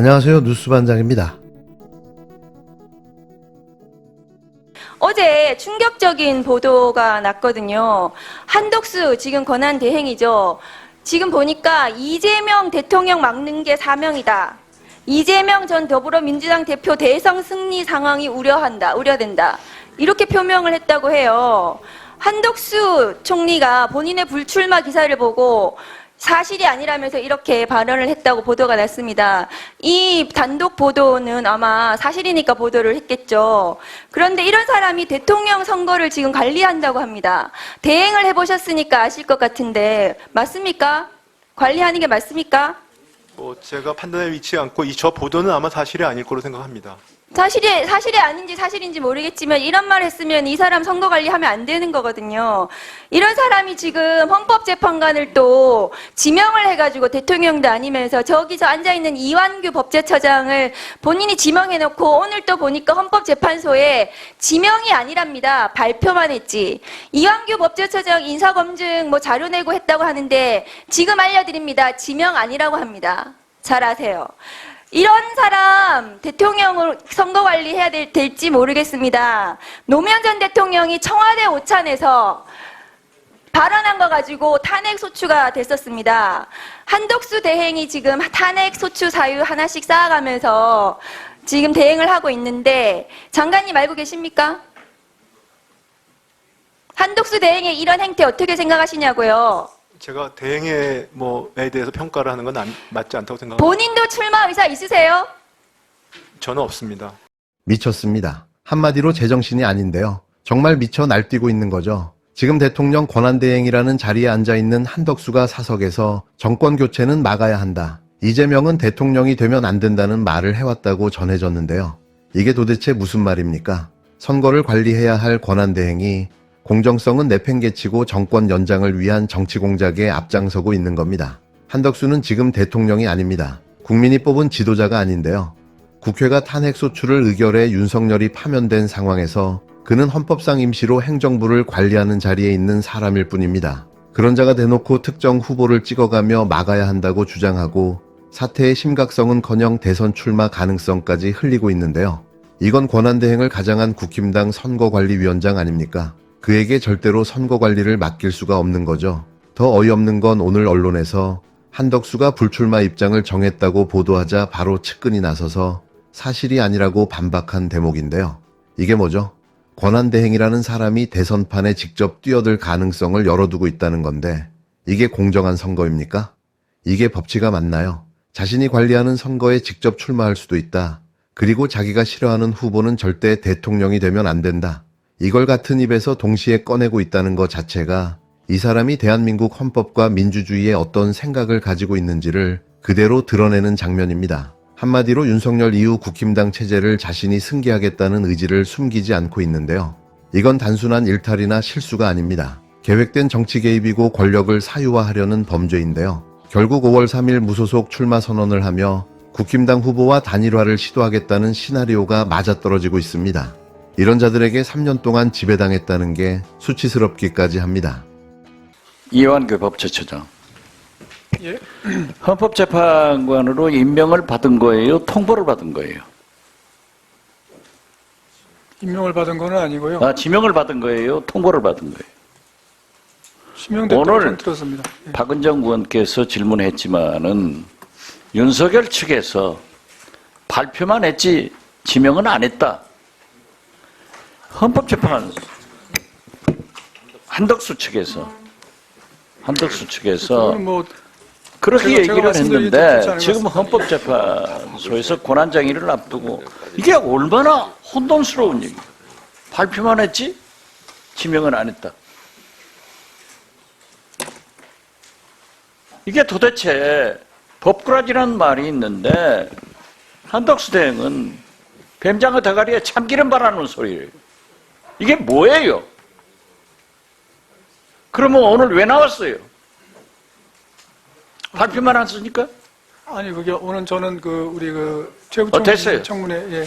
안녕하세요. 뉴스반장입니다. 어제 충격적인 보도가 났거든요. 한덕수 지금 권한대행이죠. 지금 보니까 이재명 대통령 막는 게 사명이다. 이재명 전 더불어민주당 대표 대선 승리 상황이 우려된다. 이렇게 표명을 했다고 해요. 한덕수 총리가 본인의 불출마 기사를 보고 사실이 아니라면서 이렇게 발언을 했다고 보도가 났습니다. 이 단독 보도는 아마 사실이니까 보도를 했겠죠. 그런데 이런 사람이 대통령 선거를 지금 관리한다고 합니다. 대행을 해보셨으니까 아실 것 같은데 맞습니까? 관리하는 게 맞습니까? 제가 판단에 위치 않고 저 보도는 아마 사실이 아닐 거로 생각합니다. 사실이 아닌지 사실인지 모르겠지만 이런 말 했으면 이 사람 선거 관리하면 안 되는 거거든요. 이런 사람이 지금 헌법재판관을 또 지명을 해가지고 대통령도 아니면서 저기서 앉아있는 이완규 법제처장을 본인이 지명해놓고 오늘 또 보니까 헌법재판소에 지명이 아니랍니다. 발표만 했지. 이완규 법제처장 인사검증 자료 내고 했다고 하는데 지금 알려드립니다. 지명 아니라고 합니다. 잘 아세요. 이런 사람 대통령을 선거 관리해야 될지 모르겠습니다. 노무현 전 대통령이 청와대 오찬에서 발언한 거 가지고 탄핵 소추가 됐었습니다. 한덕수 대행이 지금 탄핵 소추 사유 하나씩 쌓아가면서 지금 대행을 하고 있는데 장관님 알고 계십니까? 한덕수 대행의 이런 행태 어떻게 생각하시냐고요? 제가 대행에 에 대해서 평가를 하는 건 맞지 않다고 생각합니다. 본인도 출마 의사 있으세요? 저는 없습니다. 미쳤습니다. 한마디로 제정신이 아닌데요. 정말 미쳐 날뛰고 있는 거죠. 지금 대통령 권한대행이라는 자리에 앉아있는 한덕수가 사석에서 정권 교체는 막아야 한다. 이재명은 대통령이 되면 안 된다는 말을 해왔다고 전해졌는데요. 이게 도대체 무슨 말입니까? 선거를 관리해야 할 권한대행이 공정성은 내팽개치고 정권 연장을 위한 정치 공작에 앞장서고 있는 겁니다. 한덕수는 지금 대통령이 아닙니다. 국민이 뽑은 지도자가 아닌데요. 국회가 탄핵 소추를 의결해 윤석열이 파면된 상황에서 그는 헌법상 임시로 행정부를 관리하는 자리에 있는 사람일 뿐입니다. 그런 자가 대놓고 특정 후보를 찍어가며 막아야 한다고 주장하고 사태의 심각성은커녕 대선 출마 가능성까지 흘리고 있는데요. 이건 권한대행을 가장한 국힘당 선거관리위원장 아닙니까? 그에게 절대로 선거 관리를 맡길 수가 없는 거죠. 더 어이없는 건 오늘 언론에서 한덕수가 불출마 입장을 정했다고 보도하자 바로 측근이 나서서 사실이 아니라고 반박한 대목인데요. 이게 뭐죠? 권한대행이라는 사람이 대선판에 직접 뛰어들 가능성을 열어두고 있다는 건데 이게 공정한 선거입니까? 이게 법치가 맞나요? 자신이 관리하는 선거에 직접 출마할 수도 있다. 그리고 자기가 싫어하는 후보는 절대 대통령이 되면 안 된다. 이걸 같은 입에서 동시에 꺼내고 있다는 것 자체가 이 사람이 대한민국 헌법과 민주주의에 어떤 생각을 가지고 있는지를 그대로 드러내는 장면입니다. 한마디로 윤석열 이후 국힘당 체제를 자신이 승계하겠다는 의지를 숨기지 않고 있는데요. 이건 단순한 일탈이나 실수가 아닙니다. 계획된 정치 개입이고 권력을 사유화하려는 범죄인데요. 결국 5월 3일 무소속 출마 선언을 하며 국힘당 후보와 단일화를 시도하겠다는 시나리오가 맞아떨어지고 있습니다. 이런 자들에게 3년 동안 지배당했다는 게 수치스럽기까지 합니다. 이완규 법제처장. 예? 헌법재판관으로 임명을 받은 거예요? 통보를 받은 거예요? 임명을 받은 건 아니고요. 지명을 받은 거예요? 통보를 받은 거예요? 지명됐다고 오늘 저는 들었습니다. 예. 박은정 의원께서 질문했지만은 윤석열 측에서 발표만 했지 지명은 안 했다. 헌법재판 한덕수 측에서 그거는 그렇게 제가 얘기를 말씀드리기 좋지 했는데 않은 지금 것 같습니다. 헌법재판소에서 권한쟁의를 앞두고 이게 얼마나 혼돈스러운 얘기예요. 발표만 했지 지명은 안 했다. 이게 도대체 법꾸라지라는 말이 있는데 한덕수 대행은 뱀장어 대가리에 참기름 바라는 소리예요. 이게 뭐예요? 그러면 오늘 왜 나왔어요? 발표만 했으니까? 아니 그게 오늘 저는 우리 최고 됐어요. 청문회 예.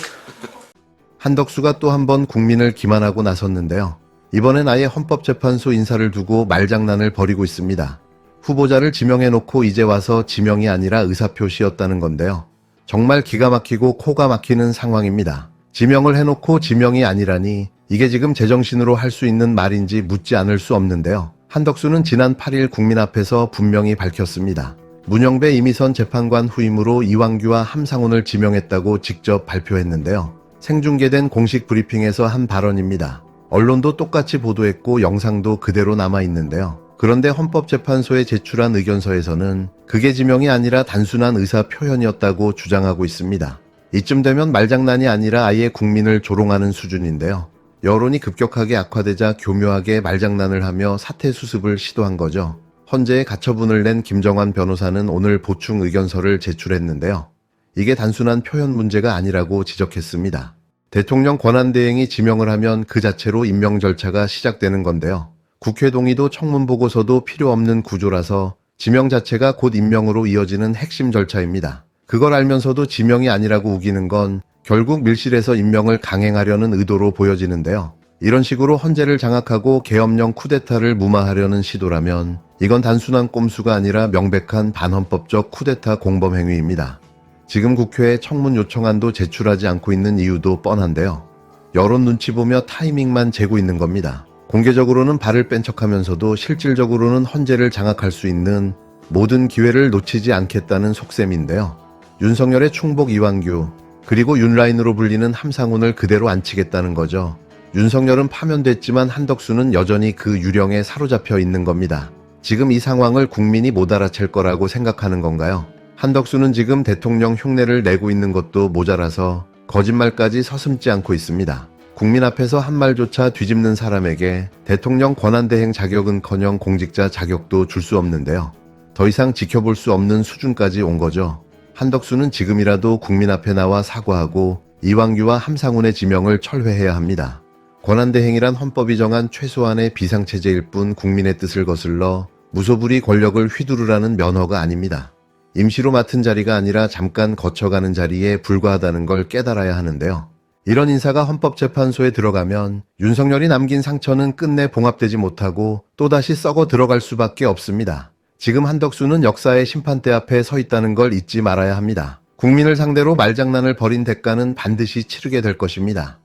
한덕수가 또 한 번 국민을 기만하고 나섰는데요. 이번엔 아예 헌법재판소 인사를 두고 말장난을 벌이고 있습니다. 후보자를 지명해놓고 이제 와서 지명이 아니라 의사표시였다는 건데요. 정말 기가 막히고 코가 막히는 상황입니다. 지명을 해놓고 지명이 아니라니 이게 지금 제정신으로 할 수 있는 말인지 묻지 않을 수 없는데요. 한덕수는 지난 8일 국민 앞에서 분명히 밝혔습니다. 문영배 이미선 재판관 후임으로 이완규와 함상훈을 지명했다고 직접 발표했는데요. 생중계된 공식 브리핑에서 한 발언입니다. 언론도 똑같이 보도했고 영상도 그대로 남아있는데요. 그런데 헌법재판소에 제출한 의견서에서는 그게 지명이 아니라 단순한 의사 표현이었다고 주장하고 있습니다. 이쯤 되면 말장난이 아니라 아예 국민을 조롱하는 수준인데요. 여론이 급격하게 악화되자 교묘하게 말장난을 하며 사퇴 수습을 시도한 거죠. 헌재에 가처분을 낸 김정환 변호사는 오늘 보충 의견서를 제출했는데요. 이게 단순한 표현 문제가 아니라고 지적했습니다. 대통령 권한대행이 지명을 하면 그 자체로 임명 절차가 시작되는 건데요. 국회 동의도 청문 보고서도 필요 없는 구조라서 지명 자체가 곧 임명으로 이어지는 핵심 절차입니다. 그걸 알면서도 지명이 아니라고 우기는 건 결국 밀실에서 임명을 강행하려는 의도로 보여지는데요. 이런 식으로 헌재를 장악하고 계엄령 쿠데타를 무마하려는 시도라면 이건 단순한 꼼수가 아니라 명백한 반헌법적 쿠데타 공범 행위입니다. 지금 국회에 청문 요청안도 제출하지 않고 있는 이유도 뻔한데요. 여론 눈치 보며 타이밍만 재고 있는 겁니다. 공개적으로는 발을 뺀 척하면서도 실질적으로는 헌재를 장악할 수 있는 모든 기회를 놓치지 않겠다는 속셈인데요. 윤석열의 충복 이완규, 그리고 윤라인으로 불리는 함상훈을 그대로 앉히겠다는 거죠. 윤석열은 파면됐지만 한덕수는 여전히 그 유령에 사로잡혀 있는 겁니다. 지금 이 상황을 국민이 못 알아챌 거라고 생각하는 건가요? 한덕수는 지금 대통령 흉내를 내고 있는 것도 모자라서 거짓말까지 서슴지 않고 있습니다. 국민 앞에서 한 말조차 뒤집는 사람에게 대통령 권한대행 자격은커녕 공직자 자격도 줄 수 없는데요. 더 이상 지켜볼 수 없는 수준까지 온 거죠. 한덕수는 지금이라도 국민 앞에 나와 사과하고 이완규와 함상훈의 지명을 철회해야 합니다. 권한대행이란 헌법이 정한 최소한의 비상체제일 뿐 국민의 뜻을 거슬러 무소불위 권력을 휘두르라는 면허가 아닙니다. 임시로 맡은 자리가 아니라 잠깐 거쳐가는 자리에 불과하다는 걸 깨달아야 하는데요. 이런 인사가 헌법재판소에 들어가면 윤석열이 남긴 상처는 끝내 봉합되지 못하고 또다시 썩어 들어갈 수밖에 없습니다. 지금 한덕수는 역사의 심판대 앞에 서 있다는 걸 잊지 말아야 합니다. 국민을 상대로 말장난을 벌인 대가는 반드시 치르게 될 것입니다.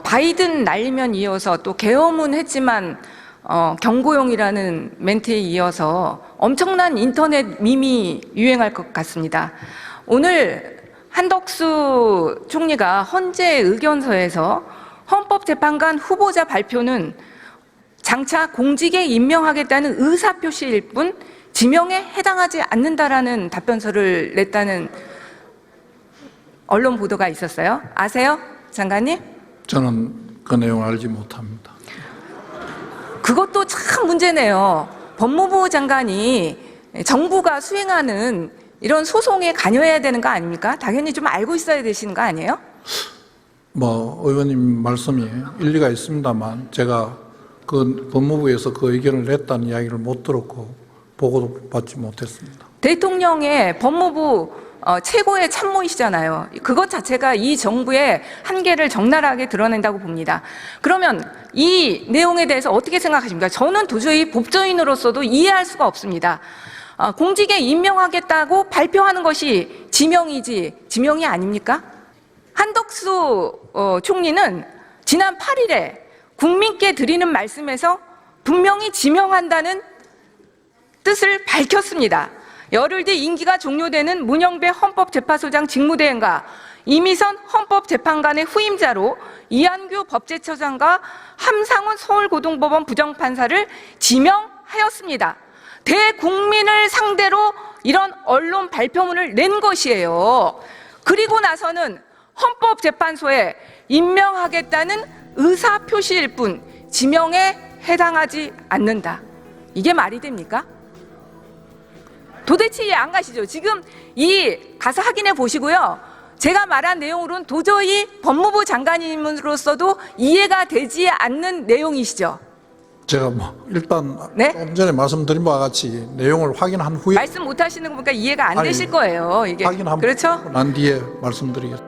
바이든 날리면 이어서 또 계엄은 했지만 경고용이라는 멘트에 이어서 엄청난 인터넷 밈이 유행할 것 같습니다. 오늘 한덕수 총리가 헌재 의견서에서 헌법재판관 후보자 발표는 장차 공직에 임명하겠다는 의사표시일 뿐 지명에 해당하지 않는다라는 답변서를 냈다는 언론 보도가 있었어요. 아세요, 장관님? 저는 그 내용 알지 못합니다. 그것도 참 문제네요. 법무부 장관이 정부가 수행하는 이런 소송에 관여해야 되는 거 아닙니까? 당연히 좀 알고 있어야 되시는 거 아니에요? 의원님 말씀이 일리가 있습니다만 제가 그 법무부에서 그 의견을 냈다는 이야기를 못 들었고 보고도 받지 못했습니다. 대통령의 법무부 최고의 참모이시잖아요. 그것 자체가 이 정부의 한계를 적나라하게 드러낸다고 봅니다. 그러면 이 내용에 대해서 어떻게 생각하십니까? 저는 도저히 법조인으로서도 이해할 수가 없습니다. 공직에 임명하겠다고 발표하는 것이 지명이지 지명이 아닙니까? 한덕수 총리는 지난 8일에 국민께 드리는 말씀에서 분명히 지명한다는 뜻을 밝혔습니다. 열흘 뒤 임기가 종료되는 문영배 헌법재판소장 직무대행과 이미선 헌법재판관의 후임자로 이완규 법제처장과 함상훈 서울고등법원 부장판사를 지명하였습니다. 대국민을 상대로 이런 언론 발표문을 낸 것이에요. 그리고 나서는 헌법재판소에 임명하겠다는 의사표시일 뿐 지명에 해당하지 않는다. 이게 말이 됩니까? 도대체 이해 안 가시죠? 지금 가서 확인해 보시고요. 제가 말한 내용으로는 도저히 법무부 장관님으로서도 이해가 되지 않는 내용이시죠? 제가 일단 네? 좀 전에 말씀드린 바와 같이 내용을 확인한 후에 말씀 못 하시는 거 보니까 이해가 안 되실 거예요. 이게 확인한 그렇죠? 난 뒤에 말씀드리겠습니다.